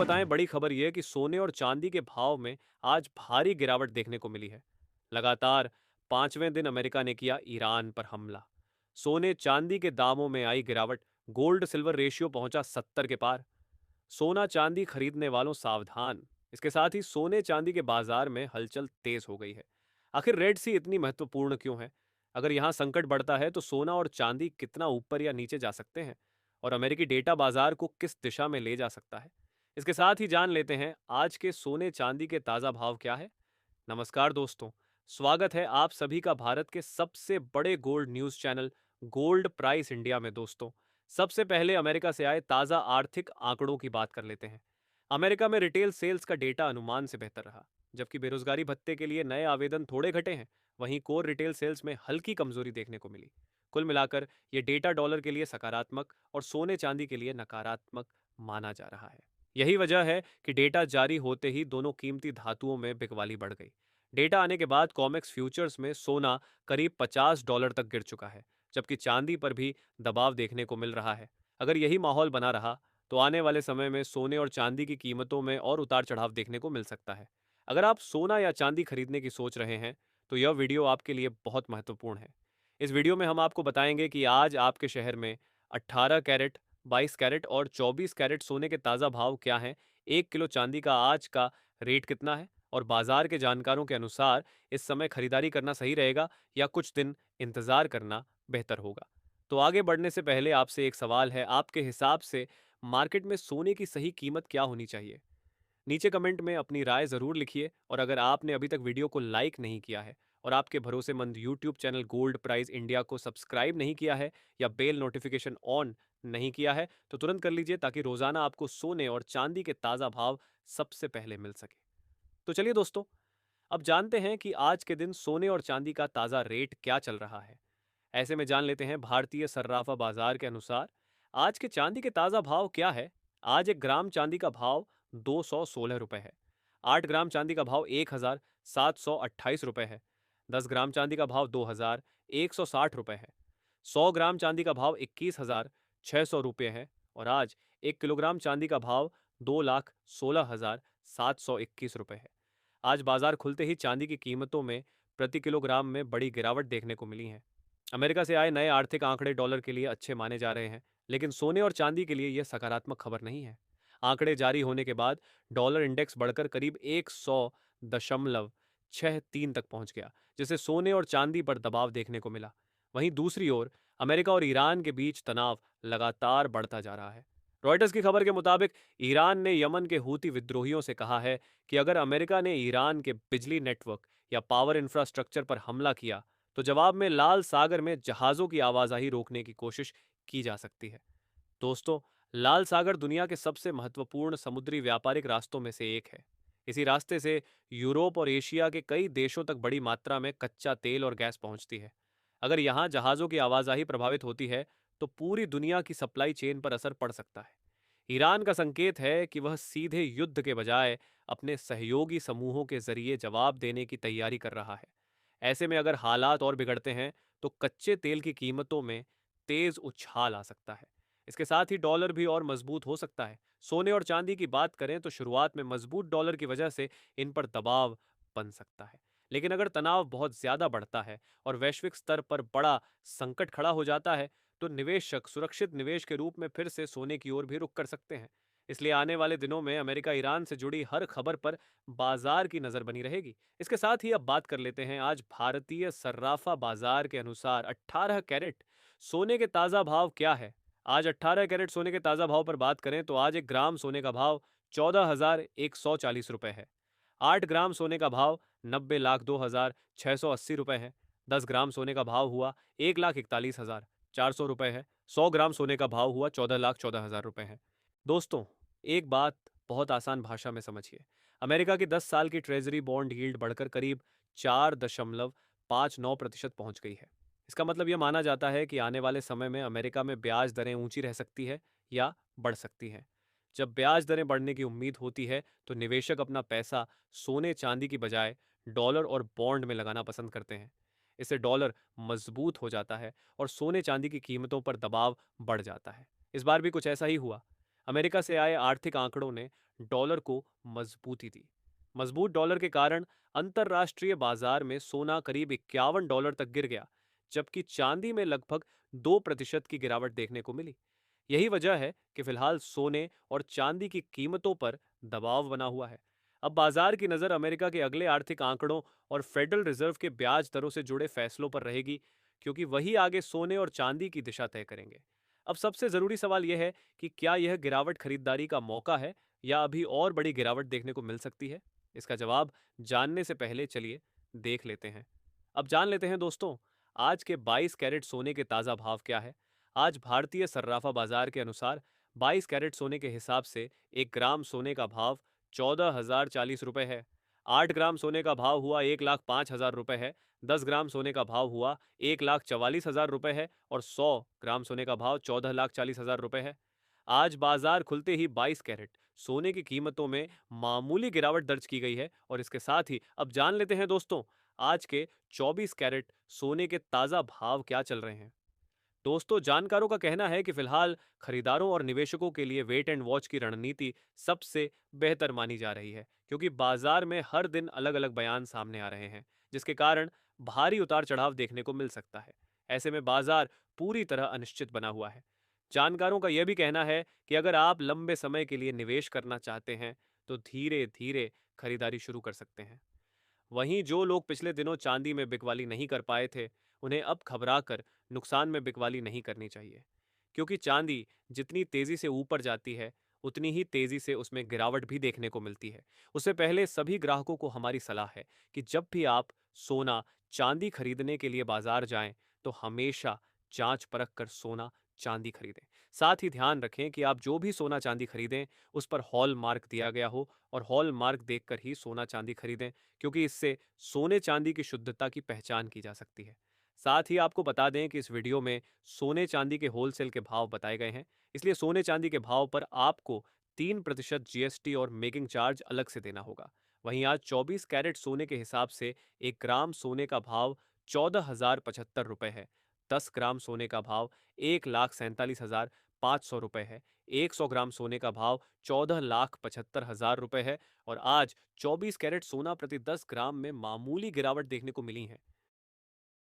बताएं, बड़ी खबर यह है कि सोने और चांदी के भाव में आज भारी गिरावट देखने को मिली है। लगातार पांचवें दिन अमेरिका ने किया ईरान पर हमला। सोने चांदी के दामों में आई गिरावट। गोल्ड सिल्वर रेशियो पहुंचा 70 के पार। सोना चांदी खरीदने वालों सावधान। इसके साथ ही सोने चांदी के बाजार में हलचल तेज हो गई है। आखिर रेड सी इतनी महत्वपूर्ण क्यों है? अगर यहां संकट बढ़ता है तो सोना और चांदी कितना ऊपर या नीचे जा सकते हैं, और अमेरिकी डेटा बाजार को किस दिशा में ले जा सकता है? इसके साथ ही जान लेते हैं आज के सोने चांदी के ताजा भाव क्या है। नमस्कार दोस्तों, स्वागत है आप सभी का भारत के सबसे बड़े gold news channel gold price India में। दोस्तों, सबसे पहले अमेरिका से आए ताजा आर्थिक आंकड़ों की बात कर लेते हैं। अमेरिका में रिटेल सेल्स का डेटा अनुमान से बेहतर रहा। जबकि बेरोजगारी भत्ते के लिए नए आवेदन थोड़े घटे हैं, वहीं कोर रिटेल सेल्स में हल्की कमजोरी देखने को मिली। कुल मिलाकर यह डेटा डॉलर के लिए सकारात्मक और सोने चांदी के लिए नकारात्मक माना जा रहा है। यही वजह है कि डेटा जारी होते ही दोनों कीमती धातुओं में बिकवाली बढ़ गई। डेटा आने के बाद कॉमेक्स फ्यूचर्स में सोना करीब $50 तक गिर चुका है, जबकि चांदी पर भी दबाव देखने को मिल रहा है। अगर यही माहौल बना रहा तो आने वाले समय में सोने और चांदी की कीमतों में और उतार चढ़ाव देखने को मिल सकता है। अगर आप सोना या चांदी खरीदने की सोच रहे हैं तो यह वीडियो आपके लिए बहुत महत्वपूर्ण है। इस वीडियो में हम आपको बताएंगे कि आज आपके शहर में 18 कैरेट, 22 कैरेट और 24 कैरेट सोने के ताज़ा भाव क्या हैं, 1 किलो चांदी का आज का रेट कितना है, और बाजार के जानकारों के अनुसार इस समय खरीदारी करना सही रहेगा या कुछ दिन इंतजार करना बेहतर होगा। तो आगे बढ़ने से पहले आपसे एक सवाल है, आपके हिसाब से मार्केट में सोने की सही कीमत क्या होनी चाहिए? नीचे कमेंट में अपनी राय ज़रूर लिखिए, और अगर आपने अभी तक वीडियो को लाइक नहीं किया है और आपके भरोसेमंद YouTube channel gold prize India को सब्सक्राइब नहीं किया है या बेल नोटिफिकेशन ऑन नहीं किया है तो तुरंत कर लीजिए, ताकि रोज़ाना आपको सोने और चांदी के ताज़ा भाव सबसे पहले मिल सके। तो चलिए दोस्तों, अब जानते हैं कि आज के दिन सोने और चांदी का ताज़ा रेट क्या चल रहा है। ऐसे में जान लेते हैं भारतीय सर्राफा बाजार के अनुसार आज के चांदी के ताज़ा भाव क्या है। आज 1 ग्राम चांदी का भाव 216 रुपये है। 8 ग्राम चांदी का भाव 1728 रुपये है। 10 ग्राम चांदी का भाव 2160 रुपये है। 100 ग्राम चांदी का भाव 21,600 रुपये है। और आज 1 किलोग्राम चांदी का भाव 2,16,721 रुपये है। आज बाजार खुलते ही चांदी की कीमतों में प्रति किलोग्राम में बड़ी गिरावट देखने को मिली है। अमेरिका से आए नए आर्थिक आंकड़े डॉलर के लिए अच्छे माने जा रहे हैं, लेकिन सोने और चांदी के लिए यह सकारात्मक खबर नहीं है। आंकड़े जारी होने के बाद डॉलर इंडेक्स बढ़कर करीब 100.63 तक पहुंच गया, जिससे सोने और चांदी पर दबाव देखने को मिला। वहीं दूसरी ओर अमेरिका और ईरान के बीच तनाव लगातार बढ़ता जा रहा है। रॉयटर्स की खबर के मुताबिक ईरान ने यमन के हूती विद्रोहियों से कहा है कि अगर अमेरिका ने ईरान के बिजली नेटवर्क या पावर इंफ्रास्ट्रक्चर पर हमला किया तो जवाब में लाल सागर में जहाज़ों की आवाजाही रोकने की कोशिश की जा सकती है। दोस्तों, लाल सागर दुनिया के सबसे महत्वपूर्ण समुद्री व्यापारिक रास्तों में से एक है। इसी रास्ते से यूरोप और एशिया के कई देशों तक बड़ी मात्रा में कच्चा तेल और गैस पहुंचती है। अगर यहाँ जहाज़ों की आवाजाही प्रभावित होती है तो पूरी दुनिया की सप्लाई चेन पर असर पड़ सकता है। ईरान का संकेत है कि वह सीधे युद्ध के बजाय अपने सहयोगी समूहों के जरिए जवाब देने की तैयारी कर रहा है। ऐसे में अगर हालात और बिगड़ते हैं तो कच्चे तेल की कीमतों में तेज उछाल आ सकता है। इसके साथ ही डॉलर भी और मजबूत हो सकता है। सोने और चांदी की बात करें तो शुरुआत में मजबूत डॉलर की वजह से इन पर दबाव बन सकता है, लेकिन अगर तनाव बहुत ज्यादा बढ़ता है और वैश्विक स्तर पर बड़ा संकट खड़ा हो जाता है तो निवेशक सुरक्षित निवेश के रूप में फिर से सोने की ओर भी रुख कर सकते हैं। इसलिए आने वाले दिनों में अमेरिका ईरान से जुड़ी हर खबर पर बाजार की नजर बनी रहेगी। इसके साथ ही अब बात कर लेते हैं आज भारतीय सर्राफा बाजार के अनुसार 18 कैरेट सोने के ताजा भाव क्या है। आज 18 कैरेट सोने के ताजा भाव पर बात करें तो आज 1 ग्राम सोने का भाव 14,140 रुपये है। 8 ग्राम सोने का भाव 90,02,680 रुपये है। 10 ग्राम सोने का भाव हुआ 1,41,400 रुपये है। 100 ग्राम सोने का भाव हुआ 14,14,000 रुपये है। दोस्तों, एक बात बहुत आसान भाषा में समझिए। अमेरिका की 10 साल की ट्रेजरी बॉन्ड यील्ड बढ़कर करीब 4.59% पहुंच गई है। इसका मतलब यह माना जाता है कि आने वाले समय में अमेरिका में ब्याज दरें ऊंची रह सकती है या बढ़ सकती हैं। जब ब्याज दरें बढ़ने की उम्मीद होती है तो निवेशक अपना पैसा सोने चांदी की बजाय डॉलर और बॉन्ड में लगाना पसंद करते हैं। इससे डॉलर मजबूत हो जाता है और सोने चांदी की कीमतों पर दबाव बढ़ जाता है। इस बार भी कुछ ऐसा ही हुआ। अमेरिका से आए आर्थिक आंकड़ों ने डॉलर को मजबूती दी। मजबूत डॉलर के कारण अंतरराष्ट्रीय बाजार में सोना करीब $51 तक गिर गया, जबकि चांदी में लगभग 2% की गिरावट देखने को मिली। यही वजह है कि फिलहाल सोने और चांदी की कीमतों पर दबाव बना हुआ है। अब बाजार की नज़र अमेरिका के अगले आर्थिक आंकड़ों और फेडरल रिजर्व के ब्याज दरों से जुड़े फैसलों पर रहेगी, क्योंकि वही आगे सोने और चांदी की दिशा तय करेंगे। अब सबसे ज़रूरी सवाल यह है कि क्या यह गिरावट खरीदारी का मौका है या अभी और बड़ी गिरावट देखने को मिल सकती है? इसका जवाब जानने से पहले चलिए देख लेते हैं। अब जान लेते हैं दोस्तों, आज के 22 कैरेट सोने के ताज़ा भाव क्या है। आज भारतीय सर्राफा बाजार के अनुसार 22 कैरेट सोने के हिसाब से 1 ग्राम सोने का भाव 14,040 रुपये है। 8 ग्राम सोने का भाव हुआ 1,05,000 रुपये है। 10 ग्राम सोने का भाव हुआ 1,44,000 रुपये है और 100 ग्राम सोने का भाव 14,40,000 रुपये है। आज बाजार खुलते ही 22 कैरेट सोने की कीमतों में मामूली गिरावट दर्ज की गई है और इसके साथ ही अब जान लेते हैं दोस्तों, आज के 24 कैरेट सोने के ताज़ा भाव क्या चल रहे हैं। दोस्तों, जानकारों का कहना है कि फिलहाल खरीदारों और निवेशकों के लिए वेट एंड वॉच की रणनीति सबसे बेहतर मानी जा रही है, क्योंकि बाजार में हर दिन अलग अलग बयान सामने आ रहे हैं, जिसके कारण भारी उतार चढ़ाव देखने को मिल सकता है। ऐसे में बाजार पूरी तरह अनिश्चित बना हुआ है। जानकारों का यह भी कहना है कि अगर आप लंबे समय के लिए निवेश करना चाहते हैं तो धीरे धीरे खरीदारी शुरू कर सकते हैं। वहीं जो लोग पिछले दिनों चांदी में बिकवाली नहीं कर पाए थे, उन्हें अब घबराकर नुकसान में बिकवाली नहीं करनी चाहिए, क्योंकि चांदी जितनी तेजी से ऊपर जाती है, उतनी ही तेजी से उसमें गिरावट भी देखने को मिलती है। उससे पहले सभी ग्राहकों को हमारी सलाह है कि जब भी आप सोना चांदी खरीदने के लिए बाजार जाएं, तो हमेशा जांच परख कर सोना चांदी खरीदें। साथ ही ध्यान रखें कि आप जो भी सोना चांदी खरीदें, उस पर हॉल मार्क दिया गया हो और हॉल मार्क देखकर ही सोना चांदी खरीदें, क्योंकि इससे सोने चांदी की शुद्धता की पहचान की जा सकती है। साथ ही आपको बता दें कि इस वीडियो में सोने चांदी के होलसेल के भाव बताए गए हैं, इसलिए सोने चांदी के भाव पर आपको 3% जीएसटी और मेकिंग चार्ज अलग से देना होगा। वहीं आज 24 कैरेट सोने के हिसाब से 1 ग्राम सोने का भाव 14,075 रुपये है। 10 ग्राम सोने का भाव 1,47,500 रुपये है। 100 ग्राम सोने का भाव 14,75,000 रुपये है और आज 24 कैरेट सोना प्रति 10 ग्राम में मामूली गिरावट देखने को मिली है।